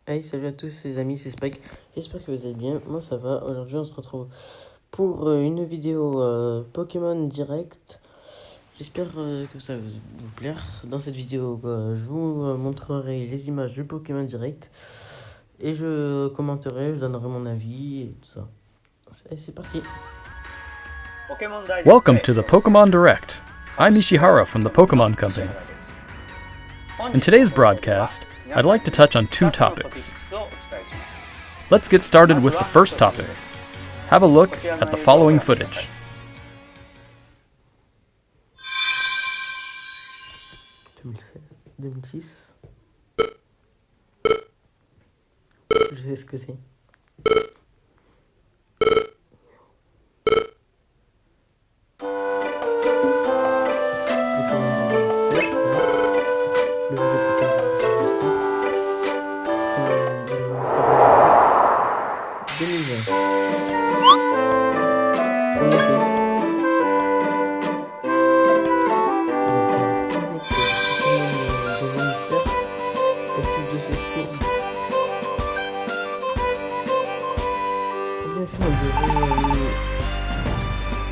Hey, salut à tous les amis, c'est Spike. J'espère que vous allez bien. Moi ça va. Aujourd'hui on se retrouve pour une vidéo Pokémon direct. J'espère que ça va vous plaire. Dans cette vidéo, je vous montrerai les images du Pokémon direct. Et je commenterai, je donnerai mon avis et tout ça. Et c'est parti. Welcome to the Pokemon Direct. I'm Ishihara from the Pokemon Company. In today's broadcast, I'd like to touch on two topics. Let's get started with the first topic. Have a look at the following footage. Je sais ce que c'est.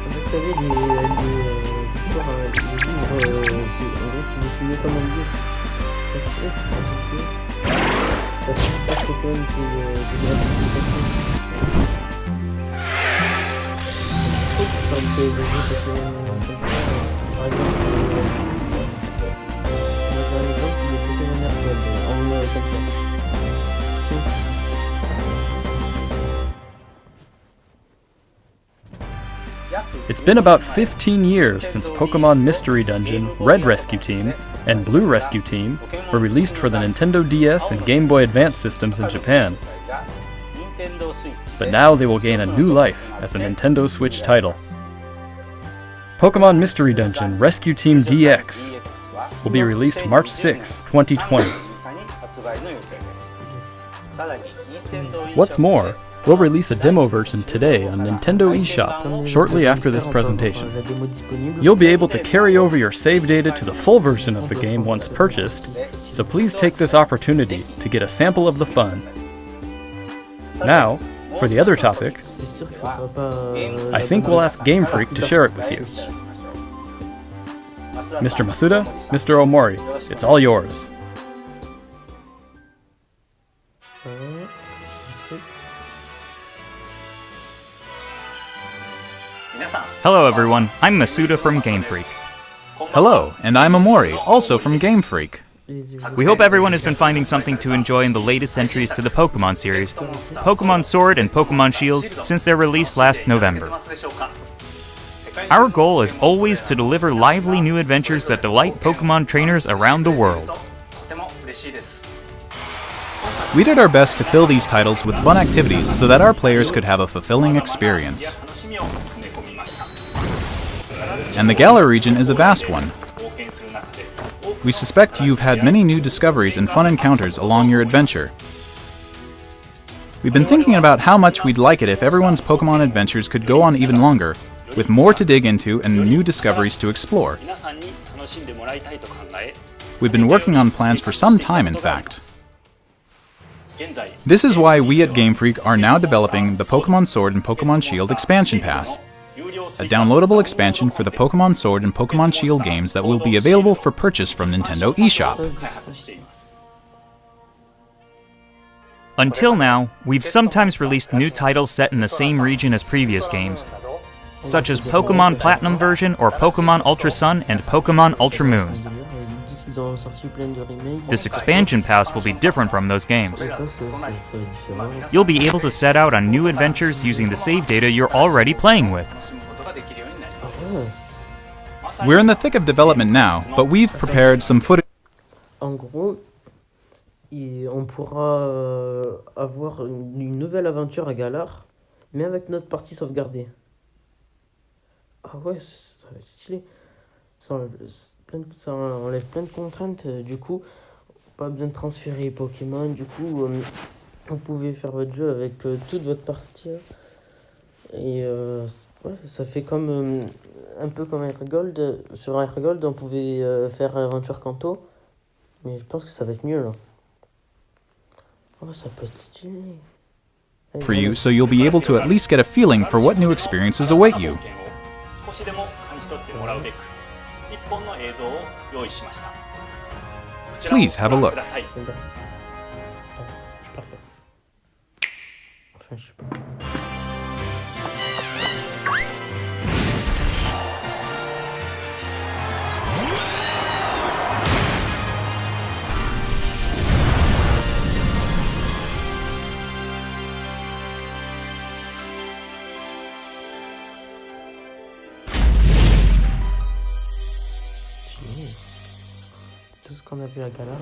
Vous savez, les histoires, les livres, c'est dessiné comme un livre. Ça se passe Pokémon qui est gratuit. Ça me fait des jeux Pokémon. Par exemple, on a un exemple, le Pokémon Gold en comme ça. It's been about 15 years since Pokemon Mystery Dungeon, Red Rescue Team, and Blue Rescue Team were released for the Nintendo DS and Game Boy Advance systems in Japan. But now they will gain a new life as a Nintendo Switch title. Pokemon Mystery Dungeon Rescue Team DX will be released March 6, 2020. What's more, we'll release a demo version today on Nintendo eShop shortly after this presentation. You'll be able to carry over your save data to the full version of the game once purchased, so please take this opportunity to get a sample of the fun. Now, for the other topic, I think we'll ask Game Freak to share it with you. Mr. Masuda, Mr. Omori, it's all yours. Hello everyone, I'm Masuda from Game Freak. Hello, and I'm Omori, also from Game Freak. We hope everyone has been finding something to enjoy in the latest entries to the Pokémon series, Pokémon Sword and Pokémon Shield, since their release last November. Our goal is always to deliver lively new adventures that delight Pokémon trainers around the world. We did our best to fill these titles with fun activities so that our players could have a fulfilling experience. And the Galar region is a vast one. We suspect you've had many new discoveries and fun encounters along your adventure. We've been thinking about how much we'd like it if everyone's Pokemon adventures could go on even longer, with more to dig into and new discoveries to explore. We've been working on plans for some time, in fact. This is why we at Game Freak are now developing the Pokémon Sword and Pokémon Shield Expansion Pass, a downloadable expansion for the Pokémon Sword and Pokémon Shield games that will be available for purchase from Nintendo eShop. Until now, we've sometimes released new titles set in the same region as previous games, such as Pokémon Platinum version or Pokémon Ultra Sun and Pokémon Ultra Moon. This expansion pass will be different from those games. You'll be able to set out on new adventures using the save data you're already playing with. We're in the thick of development now, but we've prepared some footage. En gros, on pourra avoir une nouvelle aventure à Galar, mais avec notre partie sauvegardée. Ah ouais, ça va être stylé. Ça enlève plein de contraintes, du coup, pas besoin de transférer les Pokémon, du coup, vous pouvez faire votre jeu avec toute votre partie. Et ouais, ça fait comme un peu comme Air Gold. Sur Air Gold, on pouvait faire l'aventure Kanto, mais je pense que ça va être mieux là. Oh, ça peut être stylé. For you, so you'll be able to at least get a feeling for what new experiences await you. Please have a look. Enfin, je sais pas. C'est tout ce qu'on a vu à Galar.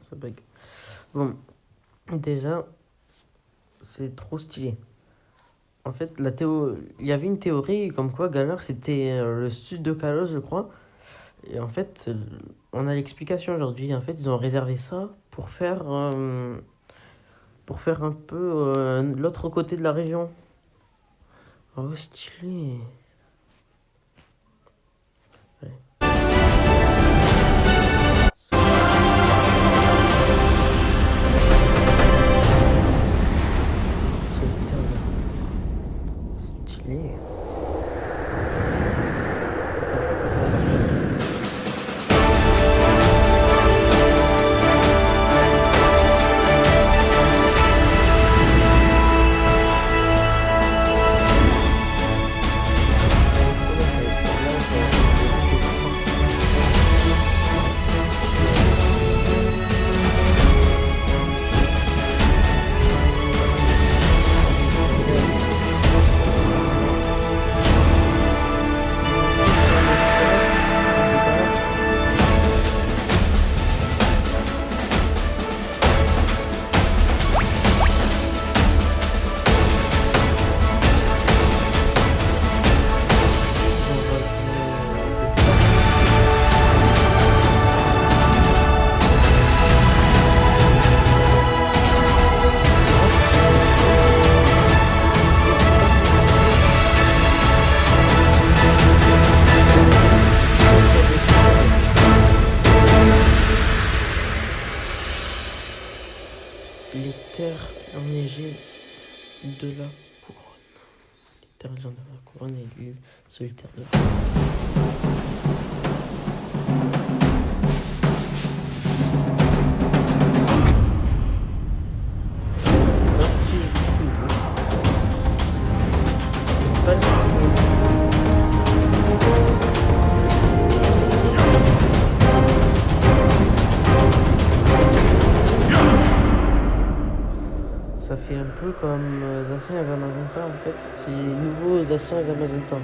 Ça bug. Bon, déjà, c'est trop stylé. En fait, il y avait une théorie comme quoi Galar c'était le sud de Kalos, je crois. Et en fait, on a l'explication aujourd'hui. En fait, ils ont réservé ça pour faire un peu l'autre côté de la région. Oh, stylé. Ouais. Stylé. Les terres enneigées de la couronne. Les terres enneigées de la couronne et l'île solitaire de la Ça fait un peu comme Zacian et Zamazenta en fait. C'est les nouveaux Zacian et Zamazenta.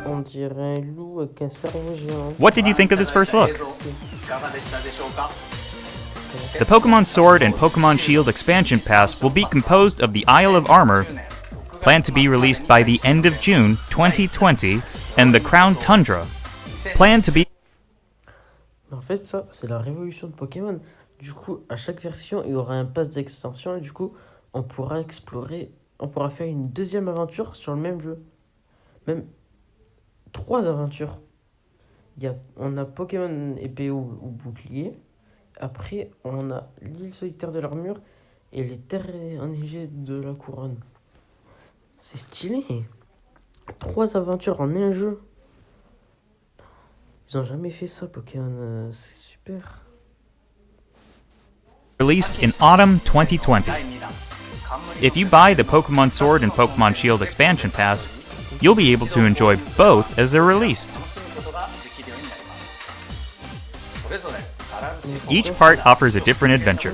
On dirait un loup avec un cerveau géant. What did you think of this first look? The Pokémon Sword and Pokémon Shield expansion pass will be composed of the Isle of Armor planned to be released by the end of June 2020, and the Crown Tundra, planned to be... En fait, ça, c'est la révolution de Pokémon. Du coup, à chaque version, il y aura un pass d'extension et du coup, on pourra explorer, on pourra faire une deuxième aventure sur le même jeu. Même 3 aventures. On a Pokémon épée ou bouclier. Après, on a l'île solitaire de l'armure et les terres enneigées de la couronne. C'est stylé. 3 aventures en un jeu. Ils ont jamais fait ça, Pokémon. C'est super. Released in autumn 2020. If you buy the Pokémon Sword and Pokémon Shield expansion pass, you'll be able to enjoy both as they're released. Each part offers a different adventure,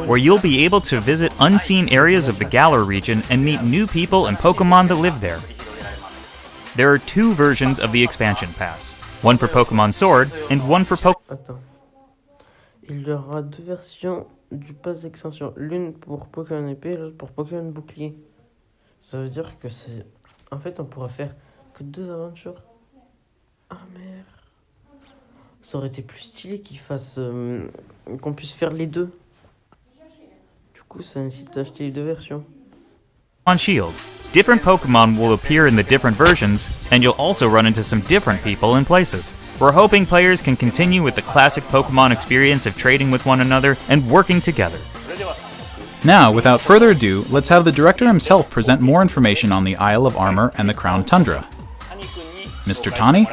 where you'll be able to visit unseen areas of the Galar region and meet new people and Pokémon that live there. There are 2 versions of the expansion pass, one for Pokémon Sword and one for Pokémon... Attends. Il y aura 2 versions du pass d'extension. L'une pour Pokémon épée et l'autre pour Pokémon bouclier. Ça veut dire que c'est... En fait, on pourra faire que 2 aventures. Ah merde. Ça aurait été plus stylé qu'ils fassent... qu'on puisse faire les 2. Du coup, ça incite à acheter les 2 versions. On Shield, different Pokemon will appear in the different versions, and you'll also run into some different people and places. We're hoping players can continue with the classic Pokemon experience of trading with one another and working together. Now, without further ado, let's have the director himself present more information on the Isle of Armor and the Crown Tundra. Mr. Tani?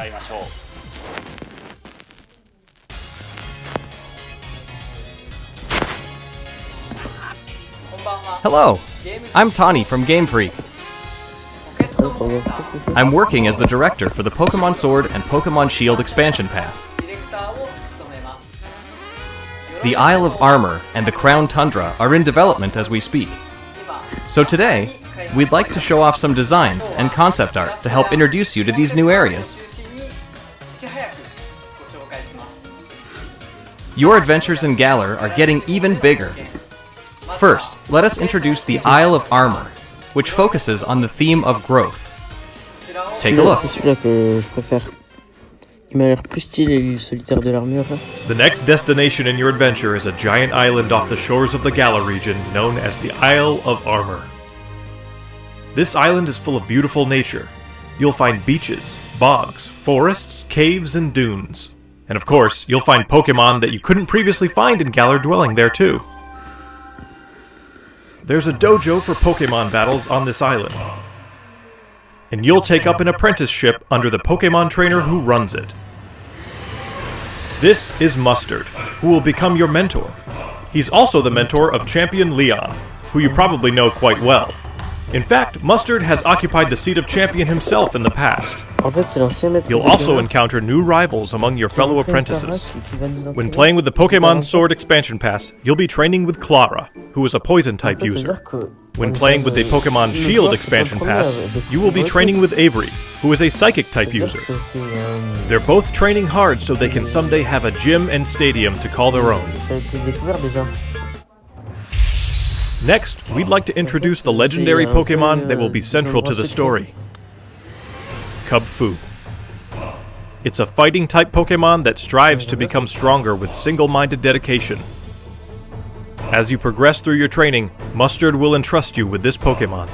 Hello, I'm Tani from Game Freak. I'm working as the director for the Pokémon Sword and Pokémon Shield expansion pass. The Isle of Armor and the Crown Tundra are in development as we speak. So today, we'd like to show off some designs and concept art to help introduce you to these new areas. Your adventures in Galar are getting even bigger. First, let us introduce the Isle of Armor, which focuses on the theme of growth. Take a look. C'est celui-là que je préfère. Il m'a l'air plus stylé, l'île solitaire de l'armure. The next destination in your adventure is a giant island off the shores of the Galar region known as the Isle of Armor. This island is full of beautiful nature. You'll find beaches, bogs, forests, caves, and dunes. And of course, you'll find Pokémon that you couldn't previously find in Galar dwelling there too. There's a dojo for Pokémon battles on this island. And you'll take up an apprenticeship under the Pokémon trainer who runs it. This is Mustard, who will become your mentor. He's also the mentor of Champion Leon, who you probably know quite well. In fact, Mustard has occupied the seat of champion himself in the past. You'll also encounter new rivals among your fellow apprentices. When playing with the Pokémon Sword expansion pass, you'll be training with Clara, who is a poison-type user. When playing with the Pokémon Shield expansion pass, you will be training with Avery, who is a Psychic-type user. They're both training hard so they can someday have a gym and stadium to call their own. Next, we'd like to introduce the legendary Pokémon that will be central to the story. Kubfu. It's a fighting-type Pokémon that strives to become stronger with single-minded dedication. As you progress through your training, Mustard will entrust you with this Pokémon.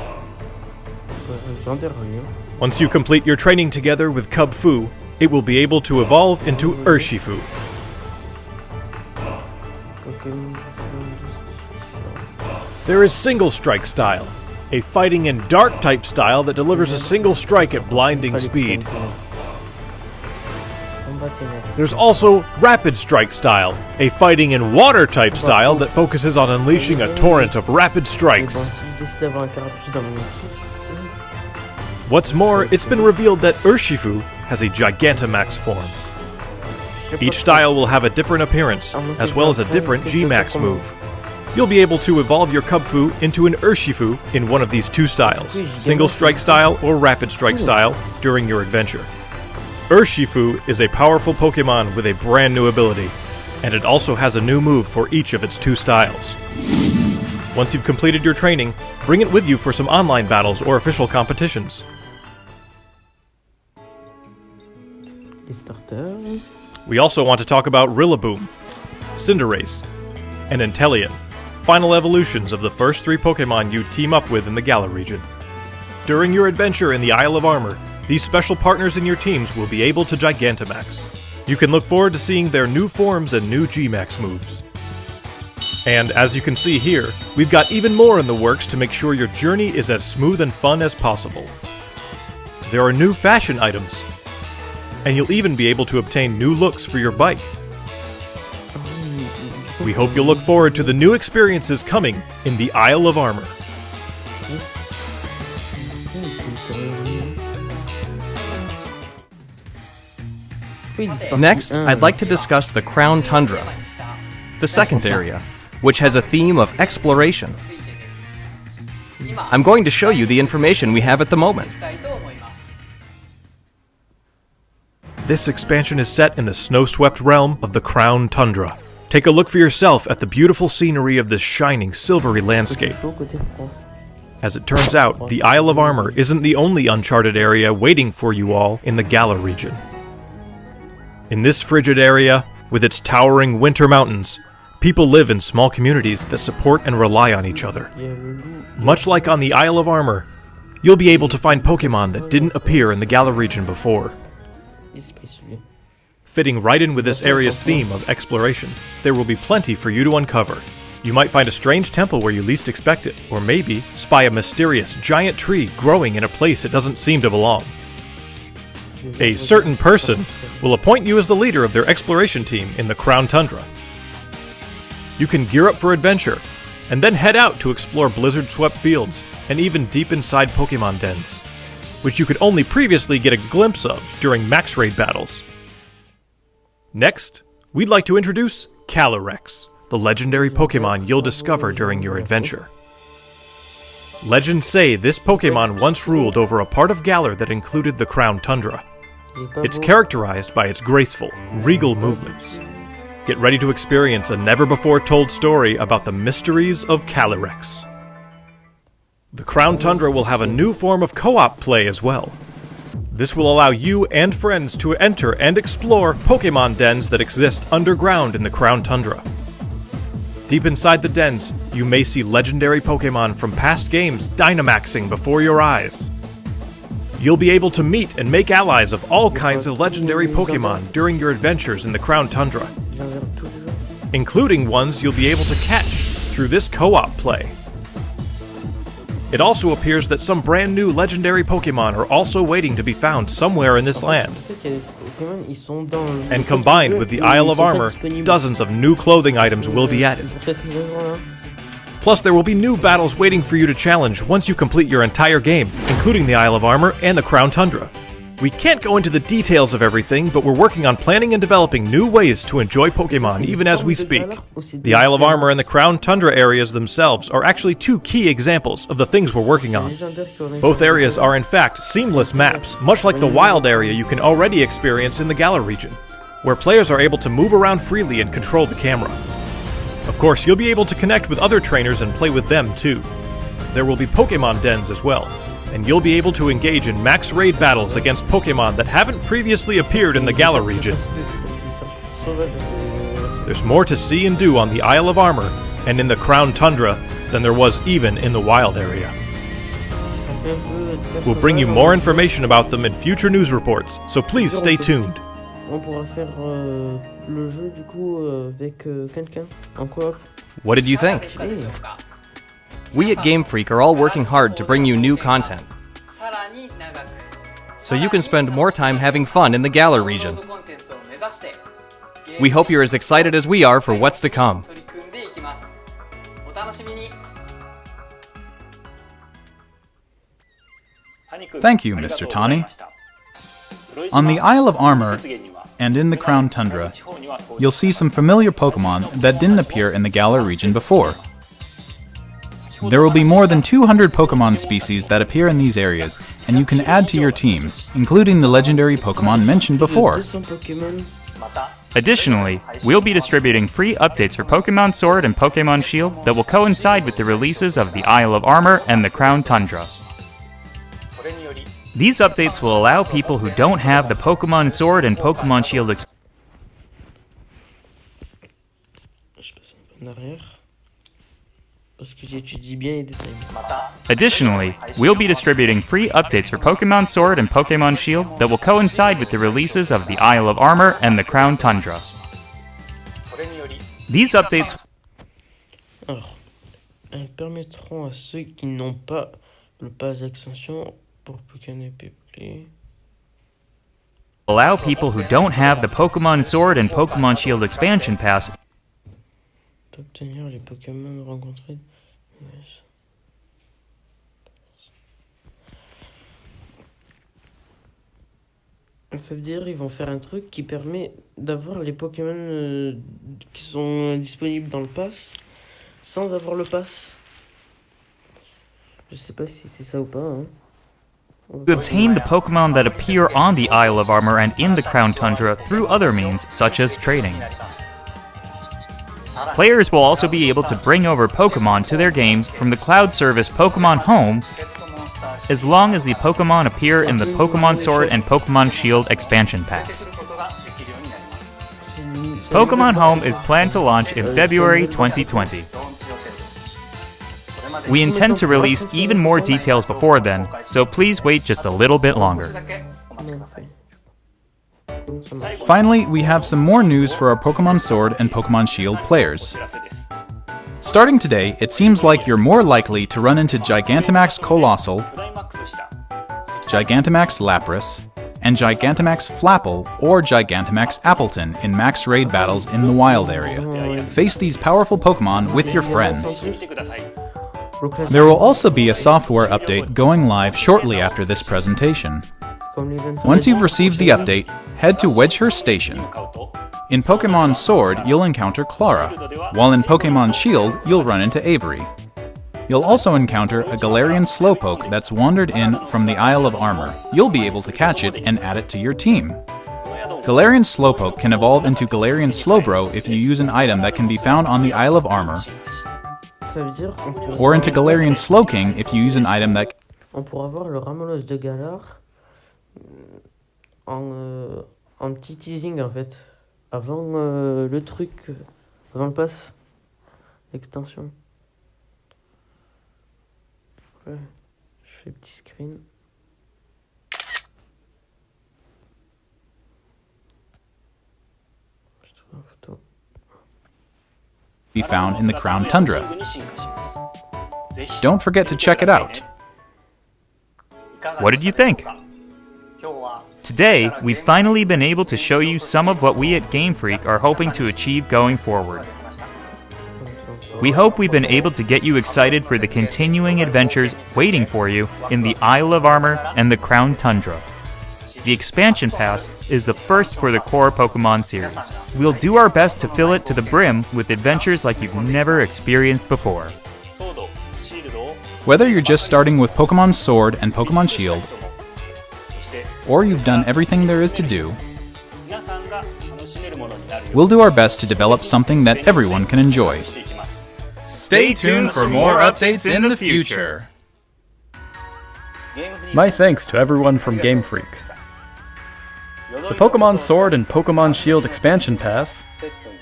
Once you complete your training together with Kubfu, it will be able to evolve into Urshifu. There is Single Strike style, a fighting and dark type style that delivers a single strike at blinding speed. There's also Rapid Strike style, a fighting and water type style that focuses on unleashing a torrent of rapid strikes. What's more, it's been revealed that Urshifu has a Gigantamax form. Each style will have a different appearance, as well as a different G-Max move. You'll be able to evolve your Kubfu into an Urshifu in one of these 2 styles, Single Strike style or Rapid Strike style, during your adventure. Urshifu is a powerful Pokémon with a brand new ability, and it also has a new move for each of its 2 styles. Once you've completed your training, bring it with you for some online battles or official competitions. We also want to talk about Rillaboom, Cinderace, and Inteleon, final evolutions of the first 3 Pokémon you team up with in the Galar region. During your adventure in the Isle of Armor, these special partners in your teams will be able to Gigantamax. You can look forward to seeing their new forms and new G-Max moves. And as you can see here, we've got even more in the works to make sure your journey is as smooth and fun as possible. There are new fashion items, and you'll even be able to obtain new looks for your bike. We hope you'll look forward to the new experiences coming in the Isle of Armor. Next, I'd like to discuss the Crown Tundra, the second area, which has a theme of exploration. I'm going to show you the information we have at the moment. This expansion is set in the snow-swept realm of the Crown Tundra. Take a look for yourself at the beautiful scenery of this shining, silvery landscape. As it turns out, the Isle of Armor isn't the only uncharted area waiting for you all in the Galar region. In this frigid area, with its towering winter mountains, people live in small communities that support and rely on each other. Much like on the Isle of Armor, you'll be able to find Pokémon that didn't appear in the Galar region before. Fitting right in with this area's theme of exploration, there will be plenty for you to uncover. You might find a strange temple where you least expect it, or maybe spy a mysterious giant tree growing in a place it doesn't seem to belong. A certain person will appoint you as the leader of their exploration team in the Crown Tundra. You can gear up for adventure, and then head out to explore blizzard-swept fields, and even deep inside Pokémon dens, which you could only previously get a glimpse of during max raid battles. Next, we'd like to introduce Calyrex, the legendary Pokémon you'll discover during your adventure. Legends say this Pokémon once ruled over a part of Galar that included the Crown Tundra. It's characterized by its graceful, regal movements. Get ready to experience a never-before-told story about the mysteries of Calyrex. The Crown Tundra will have a new form of co-op play as well. This will allow you and friends to enter and explore Pokémon dens that exist underground in the Crown Tundra. Deep inside the dens, you may see legendary Pokémon from past games Dynamaxing before your eyes. You'll be able to meet and make allies of all kinds of legendary Pokémon during your adventures in the Crown Tundra, including ones you'll be able to catch through this co-op play. It also appears that some brand new legendary Pokémon are also waiting to be found somewhere in this land. And combined with the Isle of Armor, dozens of new clothing items will be added. Plus, there will be new battles waiting for you to challenge once you complete your entire game, including the Isle of Armor and the Crown Tundra. We can't go into the details of everything, but we're working on planning and developing new ways to enjoy Pokémon even as we speak. The Isle of Armor and the Crown Tundra areas themselves are actually 2 key examples of the things we're working on. Both areas are in fact seamless maps, much like the wild area you can already experience in the Galar region, where players are able to move around freely and control the camera. Of course, you'll be able to connect with other trainers and play with them too. There will be Pokémon dens as well, and you'll be able to engage in max raid battles against Pokémon that haven't previously appeared in the Galar region. There's more to see and do on the Isle of Armor and in the Crown Tundra than there was even in the wild area. We'll bring you more information about them in future news reports, so please stay tuned. What did you think? We at Game Freak are all working hard to bring you new content, so you can spend more time having fun in the Galar region. We hope you're as excited as we are for what's to come. Thank you, Mr. Tani. On the Isle of Armor and in the Crown Tundra, you'll see some familiar Pokémon that didn't appear in the Galar region before. There will be more than 200 Pokémon species that appear in these areas, and you can add to your team, including the legendary Pokémon mentioned before. Additionally, we'll be distributing free updates for Pokémon Sword and Pokémon Shield that will coincide with the releases of the Isle of Armor and the Crown Tundra. These updates will allow people who don't have the Pokémon Sword and Pokémon Shield Additionally, we'll be distributing free updates for Pokémon Sword and Pokémon Shield that will coincide with the releases of the Isle of Armor and the Crown Tundra. These updates Alors, elles permettront à ceux qui n'ont pas le pass d'extension pour Pokémon épée clé. Allow people who don't have the Pokémon Sword and Pokémon Shield expansion pass D'obtenir les Pokémon rencontrés. Ça veut dire qu'ils vont faire un truc qui permet d'avoir les Pokémon qui sont disponibles dans le pass sans avoir le pass. Je sais pas si c'est ça ou pas. Hein. to obtain the Pokémon that appear on the Isle of Armor and in the Crown Tundra through other means, such as trading. Players will also be able to bring over Pokémon to their games from the cloud service Pokémon Home, as long as the Pokémon appear in the Pokémon Sword and Pokémon Shield expansion pass. Pokémon Home is planned to launch in February 2020. We intend to release even more details before then, so please wait just a little bit longer. Finally, we have some more news for our Pokémon Sword and Pokémon Shield players. Starting today, it seems like you're more likely to run into Gigantamax Colossal, Gigantamax Lapras, and Gigantamax Flapple or Gigantamax Appleton in max raid battles in the wild area. Face these powerful Pokémon with your friends. There will also be a software update going live shortly after this presentation. Once you've received the update, head to Wedgehurst Station. In Pokémon Sword, you'll encounter Clara, while in Pokémon Shield, you'll run into Avery. You'll also encounter a Galarian Slowpoke that's wandered in from the Isle of Armor. You'll be able to catch it and add it to your team. Galarian Slowpoke can evolve into Galarian Slowbro if you use an item that can be found on the Isle of Armor, or into Galarian Slowking if you use an item that... On pourra avoir le Ramolos de Galar en petit teasing en fait, avant le truc, avant le pass extension. Ouais, je fais petit screen. Je trouve une photo. Be found in the Crown Tundra. Don't forget to check it out. What did you think? Today, we've finally been able to show you some of what we at Game Freak are hoping to achieve going forward. We hope we've been able to get you excited for the continuing adventures waiting for you in the Isle of Armor and the Crown Tundra. The expansion pass is the first for the core Pokémon series. We'll do our best to fill it to the brim with adventures like you've never experienced before. Whether you're just starting with Pokémon Sword and Pokémon Shield, or you've done everything there is to do, we'll do our best to develop something that everyone can enjoy. Stay tuned for more updates in the future. My thanks to everyone from Game Freak. The Pokémon Sword and Pokémon Shield expansion pass,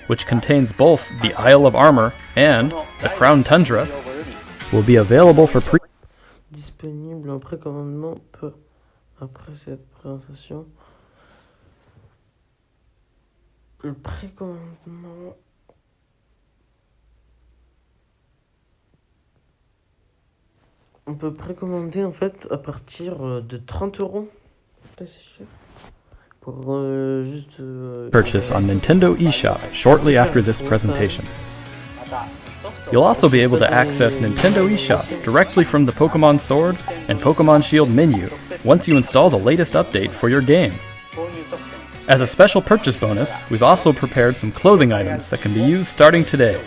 which contains both the Isle of Armor and the Crown Tundra, will be available for Disponible en précommandement peu après cette présentation. Le précommandement. On peut précommander en fait à partir de 30 €. C'est cher. Pour juste. purchase on Nintendo eShop shortly after this presentation. You'll also be able to access Nintendo eShop directly from the Pokémon Sword and Pokémon Shield menu once you install the latest update for your game. As a special purchase bonus, we've also prepared some clothing items that can be used starting today.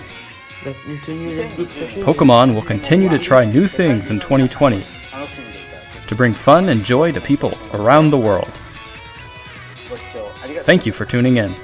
Pokémon will continue to try new things in 2020 to bring fun and joy to people around the world. Thank you for tuning in.